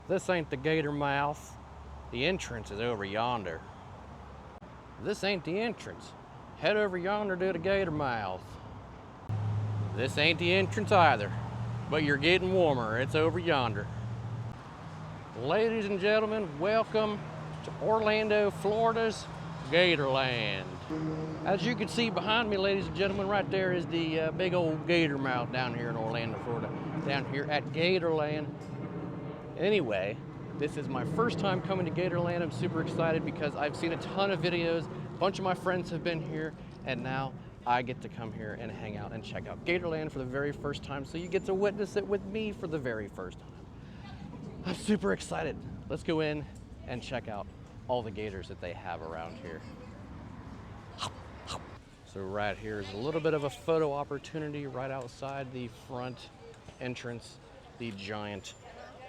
This ain't the gator mouth. The entrance is over yonder. This ain't the entrance. Head over yonder to the gator mouth. This ain't the entrance either, but you're getting warmer. It's over yonder. Ladies and gentlemen, welcome to Orlando, Florida's Gatorland. As you can see behind me, ladies and gentlemen, right there is the big old gator mouth down here in Orlando, Florida, down here at Gatorland. Anyway, this is my first time coming to Gatorland. I'm super excited because I've seen a ton of videos. A bunch of my friends have been here, and now I get to come here and hang out and check out Gatorland for the very first time, so you get to witness it with me for the very first time. I'm super excited. Let's go in and check out all the gators that they have around here. So right here is a little bit of a photo opportunity right outside the front entrance, the giant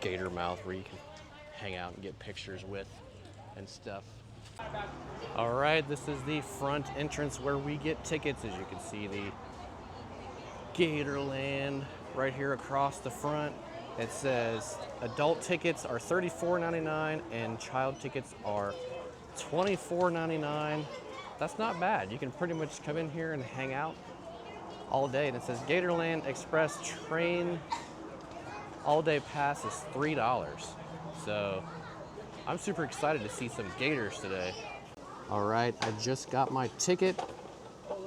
gator mouth where you can hang out and get pictures with and stuff. All right, this is the front entrance where we get tickets. As you can see, the Gatorland right here across the front. It says adult tickets are $34.99 and child tickets are $24.99. That's not bad. You can pretty much come in here and hang out all day. And it says Gatorland Express train all day pass is $3. So I'm super excited to see some gators today. All right, I just got my ticket.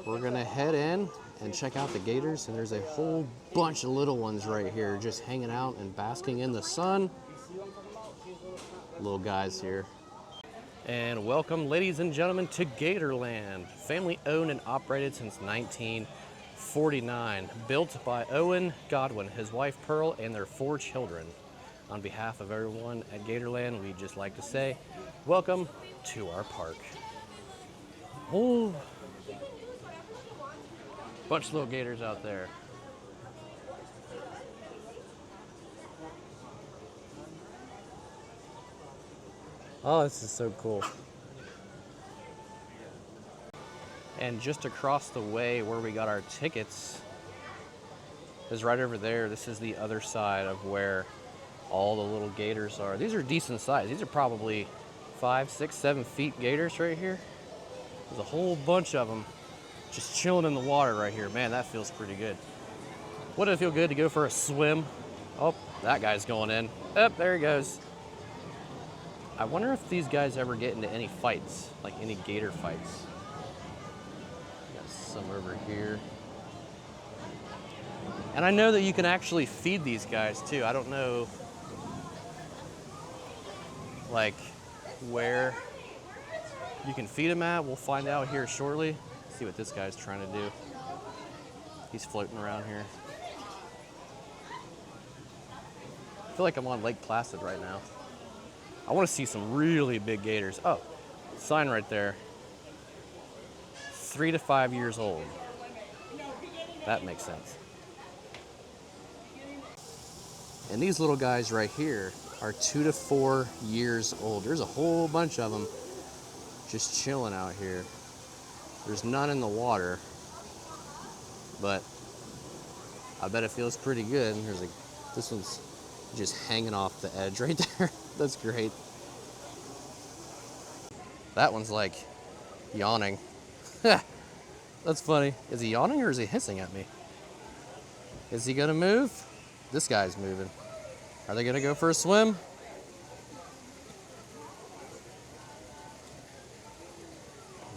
We're gonna head in and check out the gators, and there's a whole bunch of little ones right here just hanging out and basking in the sun. Little guys here. And welcome, ladies and gentlemen, to Gatorland. Family owned and operated since 1949. Built by Owen Godwin, his wife Pearl, and their 4 children. On behalf of everyone at Gatorland, we'd just like to say, welcome to our park. Oh, bunch of little gators out there. Oh, this is so cool. And just across the way where we got our tickets is right over there. This is the other side of where all the little gators are. These are decent size. These are probably 5, 6, 7 feet gators right here. There's a whole bunch of them just chilling in the water right here. Man, that feels pretty good. Wouldn't it feel good to go for a swim? Oh, that guy's going in. Oh, there he goes. I wonder if these guys ever get into any fights, like any gator fights. Got some over here. And I know that you can actually feed these guys too. I don't know, like, where you can feed them at. We'll find out here shortly. See what this guy's trying to do. He's floating around here. I feel like I'm on Lake Placid right now. I want to see some really big gators. Oh, sign right there. 3 to 5 years old. That makes sense. And these little guys right here are 2 to 4 years old. There's a whole bunch of them just chilling out here. There's none in the water, but I bet it feels pretty good. This one's just hanging off the edge right there. That's great. That one's like yawning. That's funny. Is he yawning or is he hissing at me? Is he gonna move? This guy's moving. Are they gonna go for a swim?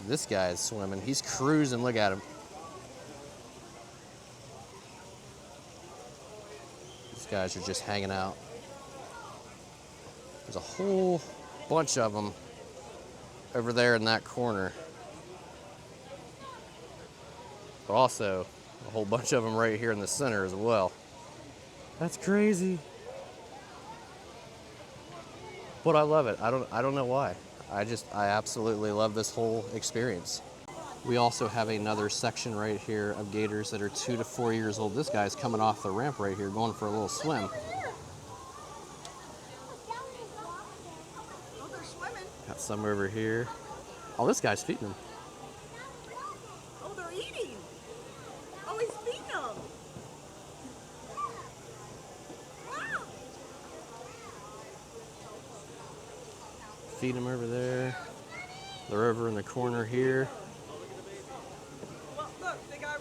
This guy is swimming. He's cruising. Look at him. These guys are just hanging out. There's a whole bunch of them over there in that corner. But also a whole bunch of them right here in the center as well. That's crazy. But I love it. I don't know why. I absolutely love this whole experience. We also have another section right here of gators that are 2 to 4 years old. This guy's coming off the ramp right here, going for a little swim. Got some over here. Oh, this guy's feeding them. Oh, they're eating. Oh, he's feeding them. Wow. feed them over there. They're over in the corner here.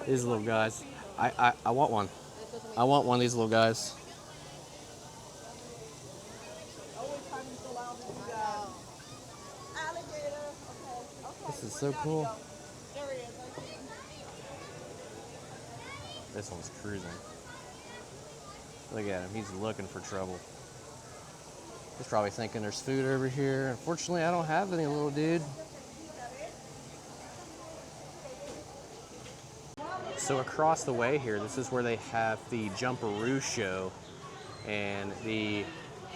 These little guys. I want one. I want one of these little guys. This is so cool. This one's cruising. Look at him, he's looking for trouble. He's probably thinking there's food over here. Unfortunately, I don't have any, little dude. So across the way here, this is where they have the Jumparoo show, and the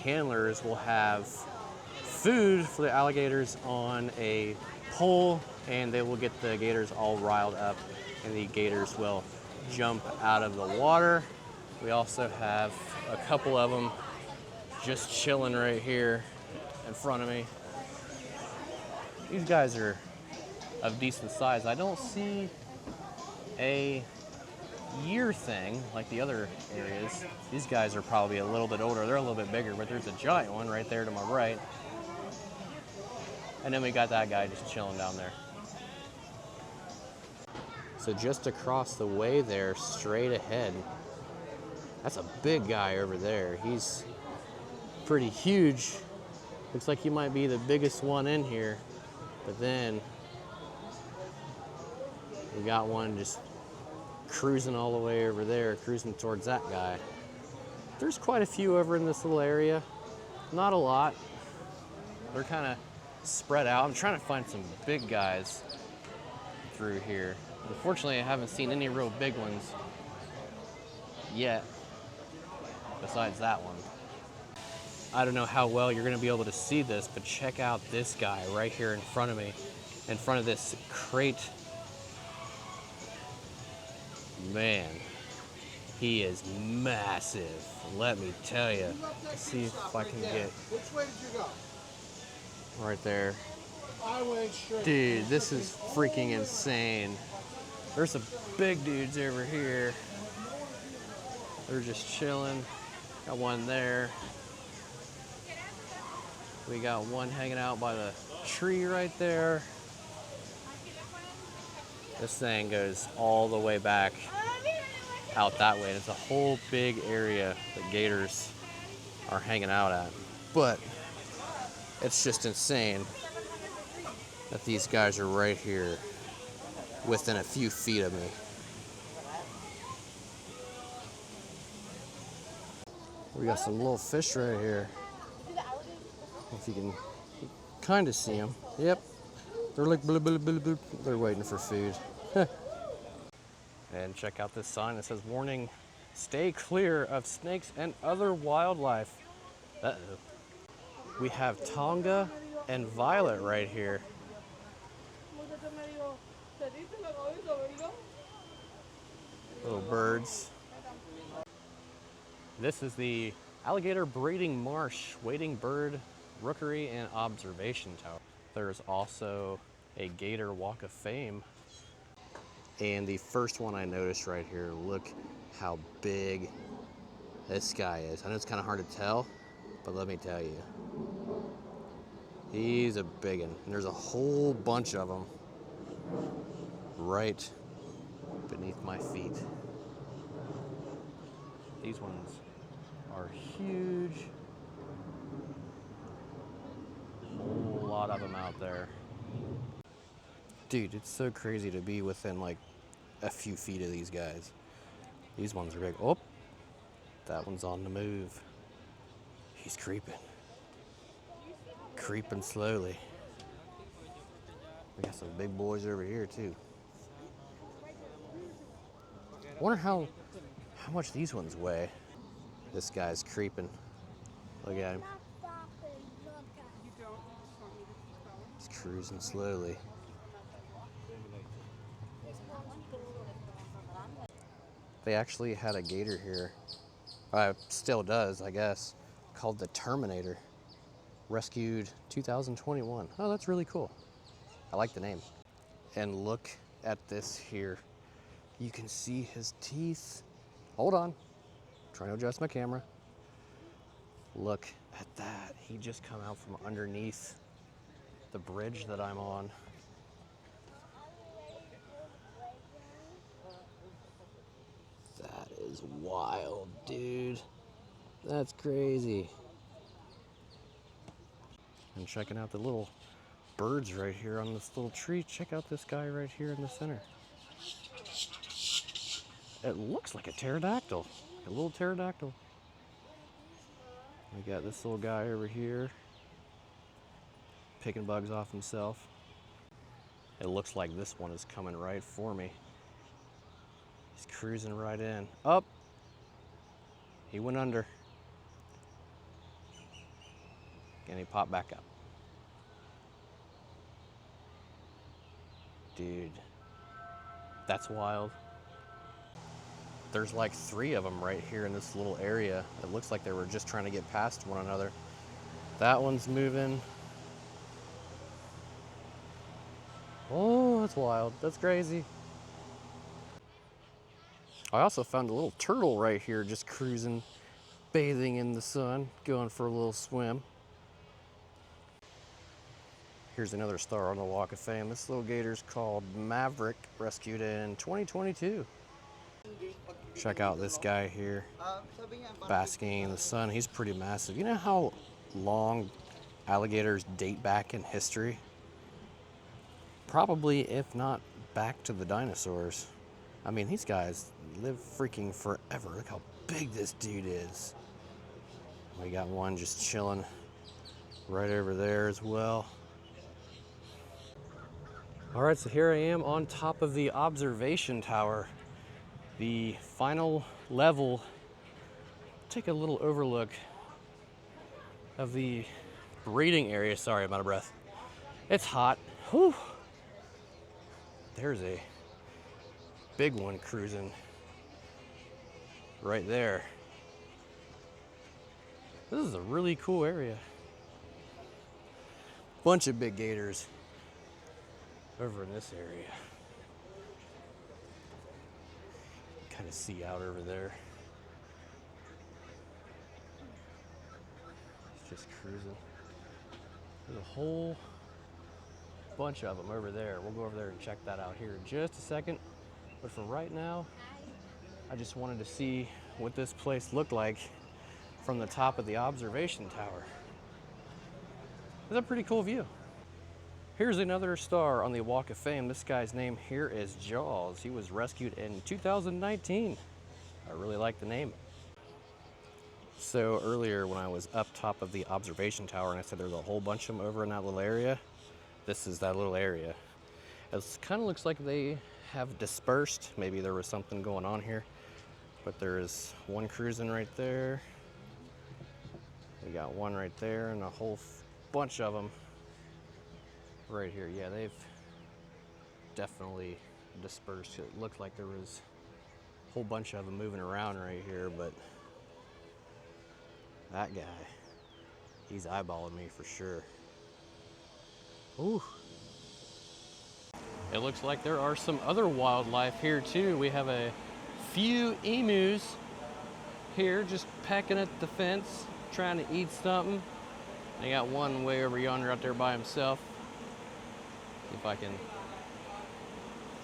handlers will have food for the alligators on a pole, and they will get the gators all riled up, and the gators will jump out of the water. We also have a couple of them just chilling right here in front of me. These guys are of decent size. I don't see a year thing like the other areas. These guys are probably a little bit older. They're a little bit bigger, but there's a giant one right there to my right. And then we got that guy just chilling down there. So just across the way there, straight ahead, that's a big guy over there. He's pretty huge. Looks like he might be the biggest one in here. But then we got one just cruising all the way over there, cruising towards that guy. There's quite a few over in this little area. Not a lot. They're kind of spread out. I'm trying to find some big guys through here. Unfortunately, I haven't seen any real big ones yet, besides that one. I don't know how well you're gonna be able to see this, but check out this guy right here in front of me, in front of this crate. Man, he is massive, let me tell you. Let's see if I can get Which way did you go? right there. I went straight. Dude, this is freaking insane. There's some big dudes over here. They're just chilling. Got one there. We got one hanging out by the tree right there. This thing goes all the way back out that way. And it's a whole big area that gators are hanging out at. But it's just insane that these guys are right here within a few feet of me. We got some little fish right here. If you can kind of see them. Yep. They're like bloop, bloop, bloop, bloop. They're waiting for food. And check out this sign that says, warning, stay clear of snakes and other wildlife. Uh-oh. We have Tonga and Violet right here. Little birds. This is the Alligator Breeding Marsh, Wading Bird Rookery and Observation Tower. There's also a Gator Walk of Fame. And the first one I noticed right here, look how big this guy is. I know it's kind of hard to tell, but let me tell you, he's a big one. And there's a whole bunch of them right beneath my feet. These ones are huge. A whole lot of them out there. Dude, it's so crazy to be within like a few feet of these guys. These ones are big. Oh, that one's on the move. He's creeping. Creeping slowly. We got some big boys over here too. I wonder how much these ones weigh. This guy's creeping. Look at him. He's cruising slowly. They actually had a gator here, still does, I guess, called the Terminator. Rescued 2021. Oh, that's really cool. I like the name. And look at this here. You can see his teeth. Hold on. Trying to adjust my camera. Look at that. He just come out from underneath the bridge that I'm on. That is wild, dude. That's crazy. And checking out the little birds right here on this little tree. Check out this guy right here in the center. It looks like a pterodactyl, a little pterodactyl. We got this little guy over here picking bugs off himself. It looks like this one is coming right for me. He's cruising right in. Up! He went under. And he popped back up. Dude, that's wild. There's like 3 of them right here in this little area. It looks like they were just trying to get past one another. That one's moving. Oh, that's wild. That's crazy. I also found a little turtle right here just cruising, bathing in the sun, going for a little swim. Here's another star on the Walk of Fame. This little gator's called Maverick, rescued in 2022. Check out this guy here, basking in the sun. He's pretty massive. You know how long alligators date back in history? Probably, if not back to the dinosaurs. I mean, these guys live freaking forever. Look how big this dude is. We got one just chilling right over there as well. All right, so here I am on top of the observation tower, the final level. Take a little overlook of the breeding area. Sorry, I'm out of breath. It's hot. Whew. There's a big one cruising right there. This is a really cool area. Bunch of big gators over in this area. Kind of see out over there. It's just cruising. There's a whole bunch of them over there. We'll go over there and check that out here in just a second. But for right now, I just wanted to see what this place looked like from the top of the observation tower. It's a pretty cool view. Here's another star on the Walk of Fame. This guy's name here is Jaws. He was rescued in 2019. I really like the name. So earlier when I was up top of the observation tower and I said there's a whole bunch of them over in that little area, this is that little area. It kind of looks like they have dispersed. Maybe there was something going on here, but there is one cruising right there. We got one right there and a whole bunch of them right here. Yeah, they've definitely dispersed. It looked like there was a whole bunch of them moving around right here, but that guy, he's eyeballing me for sure. Ooh. It looks like there are some other wildlife here too. We have a few emus here just pecking at the fence, trying to eat something. I got one way over yonder out there by himself. See if I can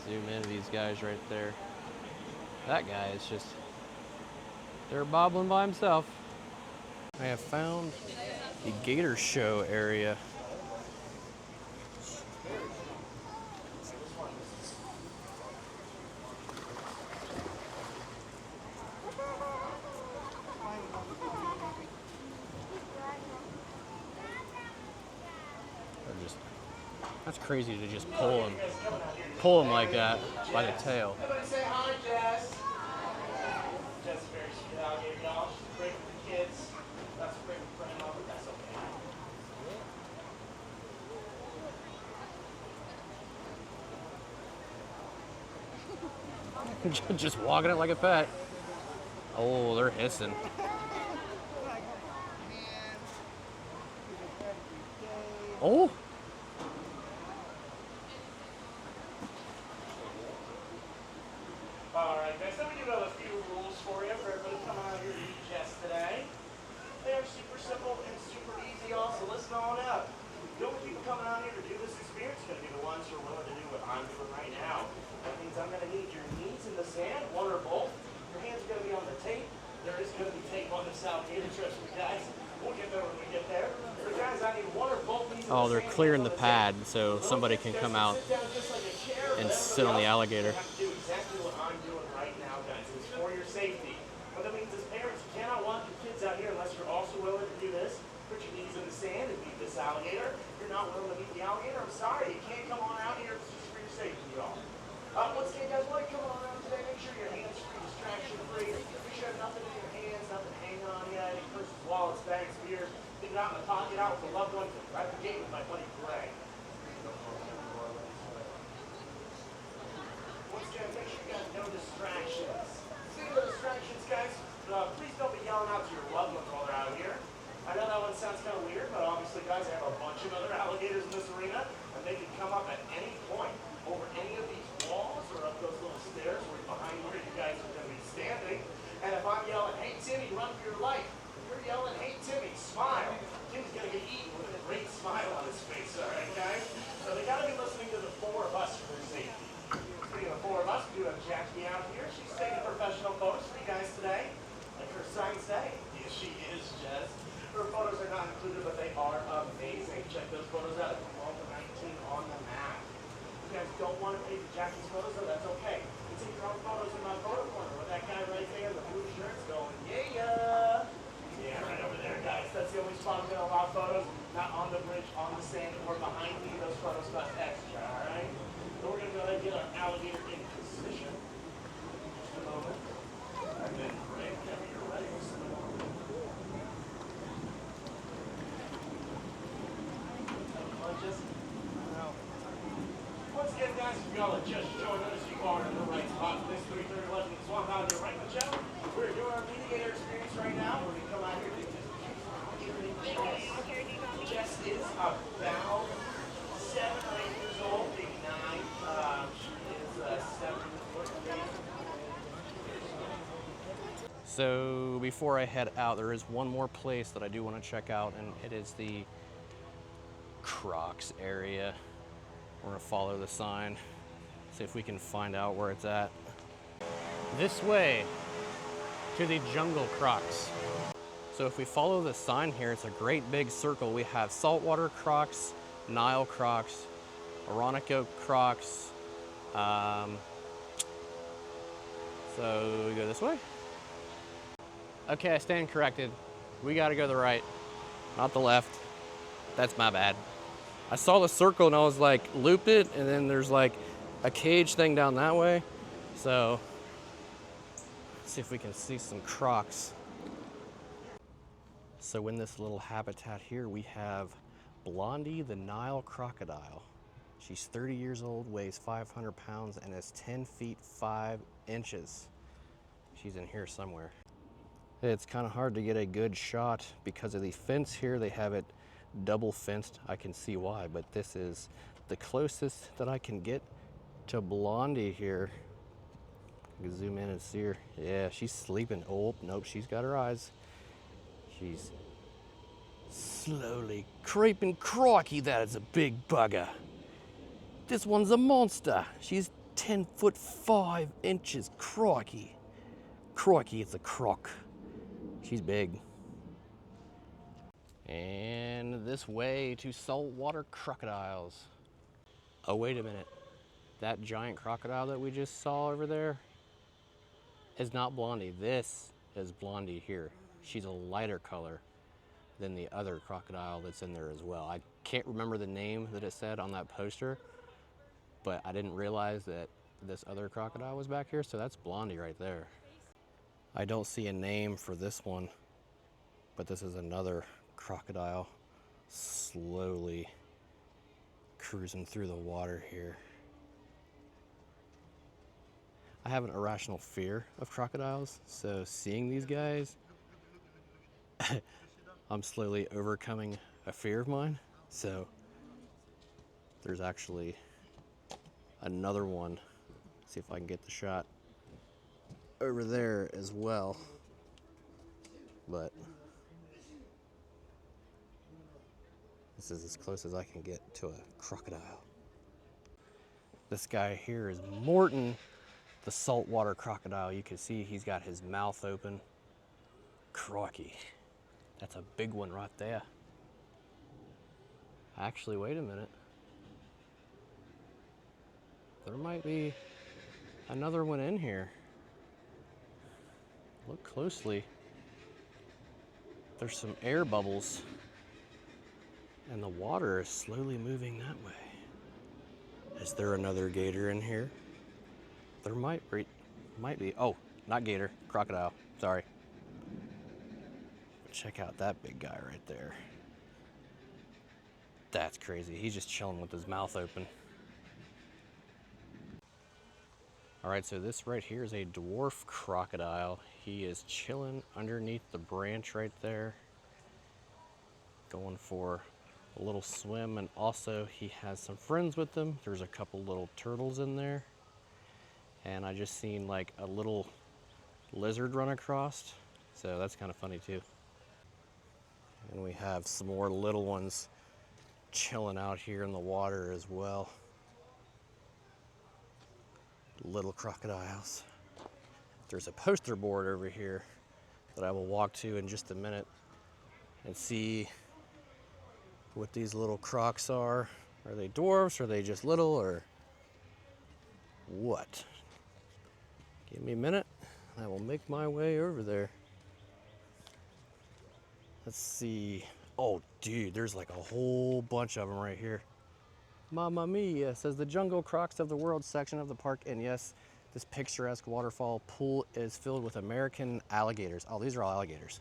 zoom into these guys right there. That guy is just, they're bobbling by himself. I have found the Gator Show area. That's crazy to just pull him like that by the tail. Everybody say hi, Jess. Jess is very sweet alligator dog. She's great with the kids. That's great with grandma, but that's okay. Just walking it like a pet. Oh, they're hissing. Oh. Alright guys, let me give out a few rules for you for everybody coming out here to meet Jess today. They are super simple and super easy also. Listen on up. The only people coming out here to do this experience are going to be the ones who are willing to do what I'm doing right now. That means I'm going to need your knees in the sand, one or both. Your hands are going to be on the tape. There is going to be tape on this Alligator, trust me, guys. We'll get there when we get there. So guys, I need one or both knees in the Oh, they're sand, clearing the hands on pad so somebody can come out and sit on the alligator. You have to do exactly what I'm doing right now, guys. It's for your safety. What that means is parents, you cannot walk your kids out here unless you're also willing to do this. Put your knees in the sand and meet this alligator. If you're not willing to meet the alligator, I'm sorry. You can't come on out here. It's just for your safety, y'all. Once again, guys, want to come on out today, make sure your hands free, distraction free. Make sure you have nothing in your hands, nothing hanging on you, any purses, wallets, bags, beers. Leave it out in the pocket, out with a loved one. Right at the gate with my buddy Greg. Once again, make sure you got no distractions. Speaking of distractions, guys, please don't be yelling out to your loved ones while they're out here. I know that one sounds kind of weird, but obviously, guys, I have a bunch of other alligators in this arena, and they can come up at any point over any of these walls or up those little stairs where behind where you guys are going to be standing. And if I'm yelling, "Hey, Timmy, run for your life," if you're yelling, "Hey, Timmy, smile," Timmy's going to get eaten with a great smile on his face, all right, guys? So they got to be listening to the four of us for their safety. Speaking of the four of us, we do have Jackie out here. She's taking professional photos for you guys today, like her science day. Yes, she is, Jess. Her photos are not included, but they are amazing. Check those photos out at 12-19 on the map. If you guys don't want to pay for Jackie's photos, though, that's okay. You take your own photos in my photo corner with that guy right there in the blue shirt's going, yeah. Yeah, right over there, guys. That's the only spot I'm going to allow photos, not on the bridge, on the sand, or behind me. Those photos cost extra, all right? So we're going to go ahead and get our alligator in position. Just a moment. And then, Greg, whenever you're ready, we'll send them on. Once again, guys, if y'all are just joining us, you are in the right spot. This 330 Legend is Swamp out here, right in the channel. We're doing our mediator experience right now. We're going to come out here to Jess is about 7 or 8 years old, maybe 9. She is 7 foot. So before I head out, there is one more place that I do want to check out, and it is the Crocs area. We're gonna follow the sign, see if we can find out where it's at. This way to the jungle Crocs. So if we follow the sign here, it's a great big circle. We have saltwater Crocs, Nile Crocs, Orinoco Crocs. So we go this way. Okay, I stand corrected. We gotta go to the right, not the left. That's my bad. I saw the circle and I was like, loop it, and then there's like a cage thing down that way. So, let's see if we can see some Crocs. So in this little habitat here, we have Blondie the Nile crocodile. She's 30 years old, weighs 500 pounds, and is 10 feet 5 inches. She's in here somewhere. It's kind of hard to get a good shot because of the fence here. They have it double fenced. I can see why, but this is the closest that I can get to Blondie here. I can zoom in and see her. Yeah, she's sleeping. Oh, nope, she's got her eyes. She's slowly creeping. Crikey, that is a big bugger. This one's a monster. She's 10 foot 5 inches. Crikey. Crikey, it's a croc. She's big. And this way to saltwater crocodiles. Oh, wait a minute. That giant crocodile that we just saw over there is not Blondie. This is Blondie here. She's a lighter color than the other crocodile that's in there as well. I can't remember the name that it said on that poster, but I didn't realize that this other crocodile was back here, so that's Blondie right there. I don't see a name for this one, but this is another crocodile slowly cruising through the water here. I have an irrational fear of crocodiles, so seeing these guys, I'm slowly overcoming a fear of mine. So there's actually another one. See if I can get the shot over there as well. But This is as close as I can get to a crocodile. This guy here is Morton, the saltwater crocodile. You can see he's got his mouth open. Crikey, that's a big one right there. Actually, wait a minute. There might be another one in here. Look closely. There's some air bubbles, and the water is slowly moving that way. Is there another gator in here? There might be. Oh, not gator, crocodile, sorry. Check out that big guy right there. That's crazy. He's just chilling with his mouth open. All right, so this right here is a dwarf crocodile. He is chilling underneath the branch right there, going for a little swim, and also he has some friends with him. There's a couple little turtles in there, and I just seen like a little lizard run across, so that's kind of funny too. And we have some more little ones chilling out here in the water as well. Little crocodiles. There's a poster board over here that I will walk to in just a minute and see what these little crocs are. Are they dwarfs? Are they just little, or what? Give me a minute. I will make my way over there. Let's see. Oh, dude, there's like a whole bunch of them right here. Mamma mia, says the Jungle Crocs of the World section of the park. And yes, this picturesque waterfall pool is filled with American alligators. Oh, these are all alligators.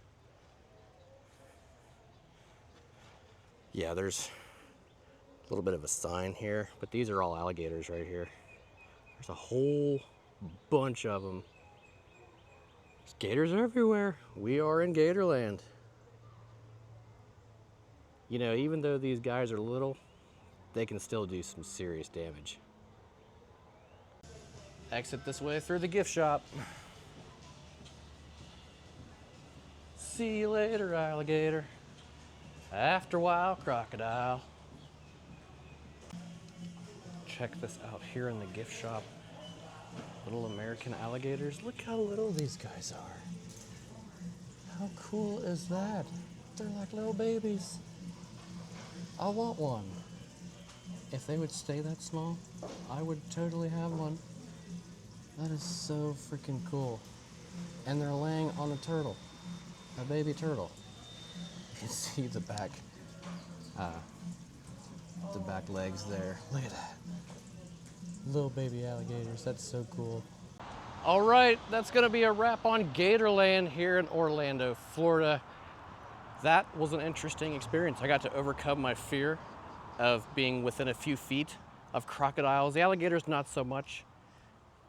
Yeah, there's a little bit of a sign here, but these are all alligators right here. There's a whole bunch of them. There's gators everywhere. We are in Gatorland. You know, even though these guys are little, they can still do some serious damage. Exit this way through the gift shop. See you later, alligator. After a while, crocodile. Check this out here in the gift shop. Little American alligators. Look how little these guys are. How cool is that? They're like little babies. I want one. If they would stay that small, I would totally have one. That is so freaking cool. And they're laying on a turtle, a baby turtle. You can see the back legs there. Look at that. Little baby alligators, that's so cool. All right, that's gonna be a wrap on Gatorland here in Orlando, Florida. That was an interesting experience. I got to overcome my fear of being within a few feet of crocodiles. The alligators, not so much.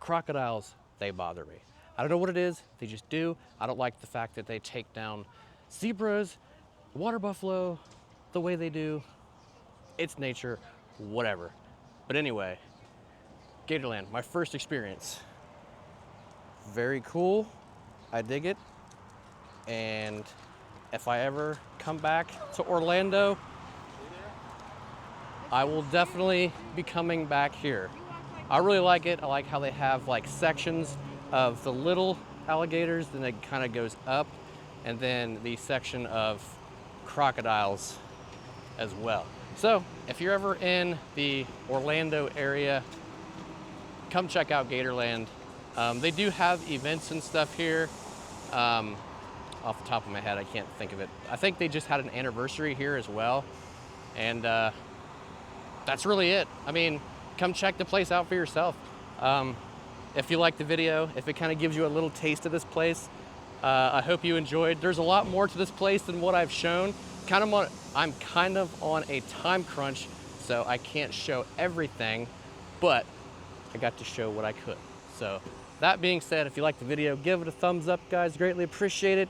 Crocodiles, they bother me. I don't know what it is, they just do. I don't like the fact that they take down zebras, water buffalo, the way they do. It's nature, whatever. But anyway, Gatorland, my first experience. Very cool, I dig it. And if I ever come back to Orlando, I will definitely be coming back here. I really like it. I like how they have like sections of the little alligators, then it kind of goes up, and then the section of crocodiles as well. So if you're ever in the Orlando area, come check out Gatorland. They do have events and stuff here. Off the top of my head, I can't think of it. I think they just had an anniversary here as well. And that's really it. I mean, come check the place out for yourself. If you like the video, if it kind of gives you a little taste of this place, I hope you enjoyed. There's a lot more to this place than what I've shown. I'm kind of on a time crunch, so I can't show everything, but I got to show what I could. So that being said, if you like the video, give it a thumbs up, guys. Greatly appreciate it.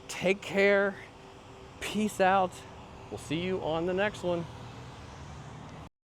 Take care. Peace out. We'll see you on the next one.